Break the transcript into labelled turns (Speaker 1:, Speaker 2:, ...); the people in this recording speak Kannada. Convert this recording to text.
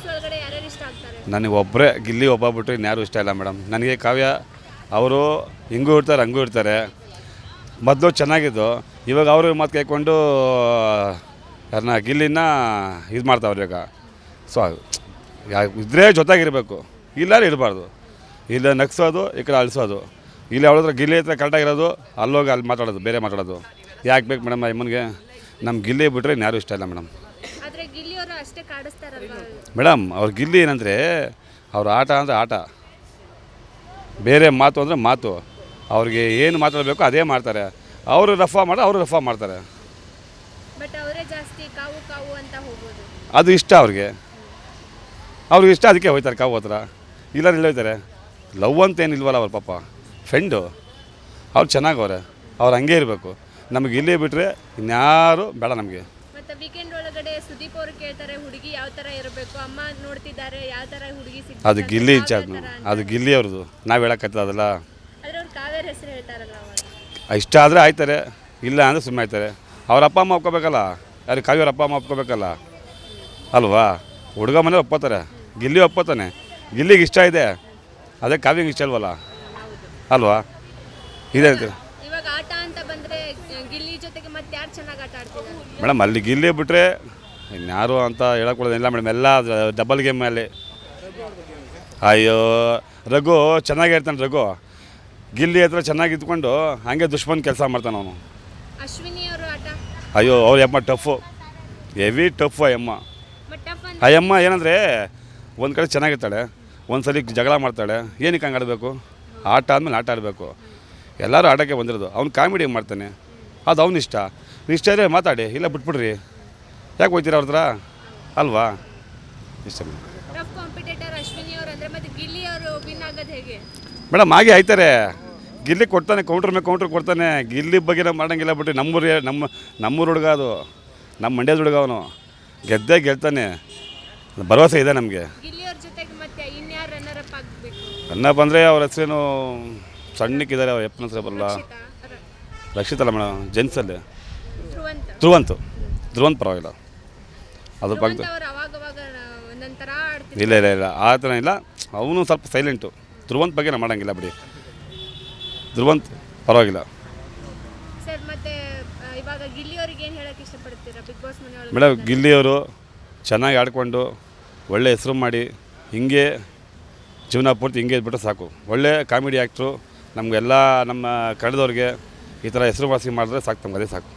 Speaker 1: ಬಾಸ್ ಒಳಗಡೆ ಯಾರ್ಯಾರು ಇಷ್ಟ ಆಗ್ತಾರೆ?
Speaker 2: ನನಗೆ ಒಬ್ಬರೇ ಗಿಲ್ಲಿ ಒಬ್ಬ ಬಿಟ್ಟರೆ ಇನ್ಯಾರೂ ಇಷ್ಟ ಇಲ್ಲ ಮೇಡಮ್. ನನಗೆ ಕಾವ್ಯ ಅವರು ಹಿಂಗೂ ಇರ್ತಾರೆ ಹಂಗೂ ಇರ್ತಾರೆ. ಮೊದಲು ಚೆನ್ನಾಗಿದ್ದು, ಇವಾಗ ಅವರು ಮಾತು ಕೇಳ್ಕೊಂಡು ಯಾರನ್ನ ಗಿಲ್ಲಿನ ಇದು ಮಾಡ್ತಾವ್ರೆ ಈಗ. ಸೊ ಇದ್ರೆ ಜೊತೆಗಿರಬೇಕು, ಇಲ್ಲಾರು ಇರಬಾರ್ದು. ಇಲ್ಲ ನಗ್ಸೋದು, ಈ ಕಡೆ ಅಳಿಸೋದು. ಇಲ್ಲಿ ಅವಳತ್ರ ಗಿಲ್ಲಿ ಹತ್ರ ಕರೆಕ್ಟಾಗಿರೋದು, ಅಲ್ಲೋಗಿ ಅಲ್ಲಿ ಮಾತಾಡೋದು, ಬೇರೆ ಮಾತಾಡೋದು. ಯಾಕೆ ಬೇಕು ಮೇಡಮ್ ಅಮ್ಮನಿಗೆ? ನಮ್ಮ ಗಿಲ್ಲಿ ಬಿಟ್ಟರೆ ಇನ್ಯಾರೂ ಇಷ್ಟ ಇಲ್ಲ ಮೇಡಮ್.
Speaker 1: ಆದರೆ ಗಿಲ್ಲಿ ಅವರು ಅಷ್ಟೇ ಕಾಡಿಸ್ತಾರಲ್ವಾ
Speaker 2: ಮೇಡಮ್? ಅವ್ರ ಗಿಲ್ಲಿ ಏನಂದರೆ ಅವ್ರ ಆಟ ಅಂದರೆ ಆಟ, ಬೇರೆ ಮಾತು ಅಂದರೆ ಮಾತು. ಅವ್ರಿಗೆ ಏನು ಮಾತಾಡಬೇಕು ಅದೇ ಮಾಡ್ತಾರೆ. ಅವರು ರಫಾ ಮಾಡಿ ಅವರು ರಫಾ ಮಾಡ್ತಾರೆ.
Speaker 1: ಬಟ್ ಅವರೇ ಜಾಸ್ತಿ ಕಾವು ಕಾವು ಅಂತ ಹೋಗೋದು.
Speaker 2: ಅದು ಇಷ್ಟ ಅವ್ರಿಗೆ ಇಷ್ಟ, ಅದಕ್ಕೆ ಹೋಯ್ತಾರೆ ಕಾವು ಹತ್ರ. ಇಲ್ಲಾರು ಇಲ್ಲಿ ಹೋಯ್ತಾರೆ. ಲವ್ ಅಂತ ಏನಿಲ್ವಲ್ಲ ಅವ್ರ ಪಾಪ, ಫ್ರೆಂಡು. ಅವ್ರು ಚೆನ್ನಾಗವ್ರೆ, ಅವ್ರು ಹಂಗೆ ಇರಬೇಕು. ನಮಗೆ ಇಲ್ಲಿ ಬಿಟ್ಟರೆ ಇನ್ಯಾರು ಬೇಡ ನಮಗೆ.
Speaker 1: ಮತ್ತೆ ವೀಕೆಂಡ್ ಒಳಗಡೆ ಸುದೀಪ್ ಅವರು ಕೇಳ್ತಾರೆ ಹುಡುಗಿ ಯಾವ ಥರ ಇರಬೇಕು, ಅಮ್ಮ ನೋಡ್ತಿದ್ದಾರೆ ಯಾವ ಥರ ಹುಡುಗಿ ಸಿಗ್ತಾರೆ.
Speaker 2: ಅದು ಗಿಲ್ಲಿ ಇಚ್ಛಾಗ್ನು, ಅದು ಗಿಲ್ಲಿ ಅವ್ರದ್ದು. ನಾವು ಹೇಳೋಕ್ಕತ್ತದ ಅದಲ್ಲ.
Speaker 1: ಆದರೆ ಅವ್ರು ಕಾವೇರಿ ಹೆಸರು ಹೇಳ್ತಾರಲ್ಲ ಅವಾಗ.
Speaker 2: ಇಷ್ಟ ಆದರೆ ಆಯ್ತಾರೆ, ಇಲ್ಲ ಅಂದರೆ ಸುಮ್ಮನೆ ಆಯ್ತಾರೆ. ಅವ್ರ ಅಪ್ಪ ಅಮ್ಮ ಒಪ್ಕೋಬೇಕಲ್ಲ. ಯಾರು ಕಾವ್ಯವ್ರ ಅಪ್ಪ ಅಮ್ಮ ಒಪ್ಕೋಬೇಕಲ್ಲ ಅಲ್ವಾ? ಹುಡುಗ ಮನೆ ಒಪ್ಕೋತಾರೆ, ಗಿಲ್ಲಿ ಒಪ್ಕೋತಾನೆ. ಗಿಲ್ಲಿಗೆ ಇಷ್ಟ ಇದೆ, ಅದೇ ಕಾವ್ಯಂಗೆ ಇಷ್ಟ ಅಲ್ವಲ್ಲ ಅಲ್ವಾ? ಇದೆ
Speaker 1: ಇವಾಗ ಆಟ ಅಂತ ಬಂದರೆ ಗಿಲ್ಲಿ ಜೊತೆಗೆ ಮತ್ತೆ ಯಾರು ಚೆನ್ನಾಗಿ ಆಟ ಆಡ್ತಿದ್ದಾರೆ
Speaker 2: ಮೇಡಮ್? ಅಲ್ಲಿ ಗಿಲ್ಲಿ ಬಿಟ್ಟರೆ ಇನ್ಯಾರು ಅಂತ ಹೇಳಕ್ಕೊಡೋದಿಲ್ಲ ಮೇಡಮ್. ಎಲ್ಲ ಡಬಲ್ ಗೇಮ್ ಮೇಲೆ. ಅಯ್ಯೋ, ರಘು ಚೆನ್ನಾಗಿರ್ತಾನೆ. ರಘು ಗಿಲ್ಲಿ ಹತ್ರ ಚೆನ್ನಾಗಿ ಇದ್ಕೊಂಡು ಹಾಗೆ ದುಶ್ಮನ್ ಕೆಲಸ ಮಾಡ್ತಾನೆ ಅವನು.
Speaker 1: ಅಶ್ವಿನಿ ಅವರು ಆಟ
Speaker 2: ಅಯ್ಯೋ, ಅವ್ರ ಅಮ್ಮ ಟಫು, ಹೆವಿ ಟಫು ಅಯ್ಯಮ್ಮ. ಅಯ್ಯಮ್ಮ ಏನಂದರೆ ಒಂದು ಕಡೆ ಚೆನ್ನಾಗಿರ್ತಾಳೆ, ಒಂದು ಸಲ ಜಗಳ ಮಾಡ್ತಾಳೆ. ಏನಕ್ಕೆ ಹಂಗೆ ಆಡಬೇಕು? ಆಟ ಆದಮೇಲೆ ಆಟ ಆಡಬೇಕು. ಎಲ್ಲರೂ ಆಟಕ್ಕೆ ಬಂದಿರೋದು. ಅವ್ನು ಕಾಮಿಡಿ ಮಾಡ್ತಾನೆ, ಅದು ಅವ್ನು ಇಷ್ಟ. ಇಷ್ಟ ಇದ್ರೆ ಮಾತಾಡಿ, ಇಲ್ಲ ಬಿಟ್ಬಿಡ್ರಿ. ಯಾಕೆ ಹೋಗ್ತೀರ ಅವ್ರ ಹತ್ರ ಅಲ್ವಾ? ಇಷ್ಟ
Speaker 1: ಟಫ್ ಕಾಂಪಿಟೇಟರ್ ಅಶ್ವಿನಿ ಅವರು ಅಂದರೆ ಮತ್ತೆ ಗಿಲ್ಲಿ ಅವರು ವಿನ್ ಆಗೋದು ಹೇಗೆ
Speaker 2: ಮೇಡಮ್? ಹಾಗೆ ಆಯ್ತಾರೆ. ಗಿಲ್ಲಿ ಕೊಡ್ತಾನೆ, ಕೌಂಟ್ರ್ ಮೇಲೆ ಕೌಂಟ್ರ್ ಕೊಡ್ತಾನೆ. ಗಿಲ್ಲಿ ಬಗ್ಗೆ ನಾವು ಮಾಡೋಂಗಿಲ್ಲ ಬಿಟ್ಟು ನಮ್ಮೂರು ಹುಡುಗ, ಅದು ನಮ್ಮ ಮಂಡ್ಯದ ಹುಡುಗ. ಅವನು ಗೆದ್ದೇ ಗೆಲ್ತಾನೆ, ಭರವಸೆ ಇದೆ ನಮಗೆ.
Speaker 1: ಗಿಲ್ಲಿ ಅವ್ರ ಜೊತೆಗೆ ಮತ್ತೆ ಇನ್ಯಾರು ರನ್ನರ್ ಅಪ್ ಆಗಬೇಕು?
Speaker 2: ರನ್ನಪ್ ಅಂದರೆ ಅವ್ರ ಹೆಸರೇನು ಸಣ್ಣಕ್ಕಿದ್ದಾರೆ, ಅವ್ರ ಎಪ್ಪನ ಹೆಸರು ಬರಲ್ಲ. ರಕ್ಷಿತಲ್ಲ ಮೇಡಮ್, ಜೆಂಟ್ಸಲ್ಲಿ ಧ್ರುವಂತ್ ಪರವಾಗಿಲ್ಲ. ಅದ್ರ ಬಗ್ಗೆ ಇಲ್ಲ ಇಲ್ಲ ಇಲ್ಲ ಆ ಥರ ಇಲ್ಲ. ಅವನು ಸ್ವಲ್ಪ ಸೈಲೆಂಟು. ಧ್ರುವಂತ್ ಬಗ್ಗೆ ನಾವು ಮಾಡೋಂಗಿಲ್ಲ ಬಿಡಿ. ಧ್ರುವಂತ್ ಪರವಾಗಿಲ್ಲ.
Speaker 1: ಸರ್ ಮತ್ತೆ ಇವಾಗ ಗಿಲ್ಲಿ ಅವ್ರಿಗೆ ಏನು ಹೇಳಕ್ಕೆ ಇಷ್ಟಪಡ್ತೀರಾ ಬಿಗ್ ಬಾಸ್ ಮನೆಯೊಳಗೆ?
Speaker 2: ಮೇಡಮ್, ಗಿಲ್ಲಿಯವರು ಚೆನ್ನಾಗಿ ಆಡ್ಕೊಂಡು ಒಳ್ಳೆ ಹೆಸರು ಮಾಡಿ ಹಿಂಗೆ ಜೀವನ ಪೂರ್ತಿ ಹಿಂಗೆ ಇದ್ಬಿಟ್ರೆ ಸಾಕು. ಒಳ್ಳೆ ಕಾಮಿಡಿ ಆ್ಯಕ್ಟ್ರು. ನಮಗೆಲ್ಲ ನಮ್ಮ ಕನ್ನಡದವ್ರಿಗೆ ಈ ಥರ ಹೆಸರು ಮಾಡಿದ್ರೆ ಸಾಕು, ನಮ್ಗೆ ಅದೇ ಸಾಕು.